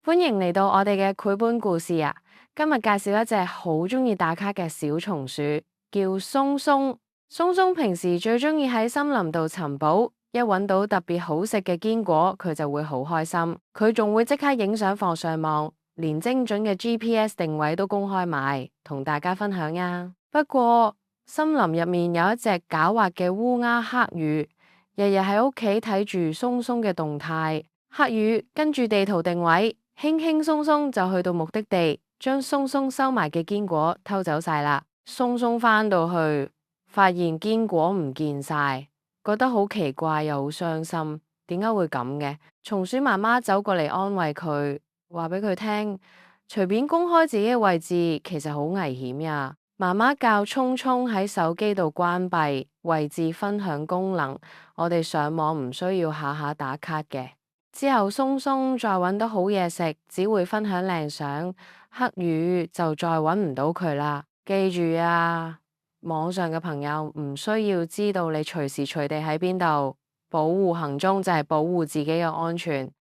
歡迎嚟到我哋嘅繪本故事啊！今日介紹一隻好鍾意打卡嘅小松鼠，叫松松。松松平時最鍾意喺森林度尋寶，一揾到特別好食嘅堅果，佢就會好開心。佢仲會即刻影相放上網，連精準嘅 GPS 定位都公開埋，同大家分享啊！不過森林入面有一隻狡猾嘅烏鴉黑羽，日日喺屋企睇住松松嘅動態。黑羽跟住地圖定位，輕輕鬆鬆就去到目的地，將松松收埋嘅堅果偷走晒啦。松松返到去，發現堅果唔見晒，覺得好奇怪又好傷心。點解會咁嘅？松鼠媽媽走過嚟安慰佢，話俾佢聽，隨便公開自己嘅位置其實好危險呀。媽媽教聰聰喺手機度關閉位置分享功能，我哋上網唔需要下下打卡嘅。之後松松再揾到好嘢食，只會分享靚相，黑羽就再揾唔到佢啦。記住啊，網上嘅朋友唔需要知道你隨時隨地喺邊度，保護行蹤就係保護自己嘅安全。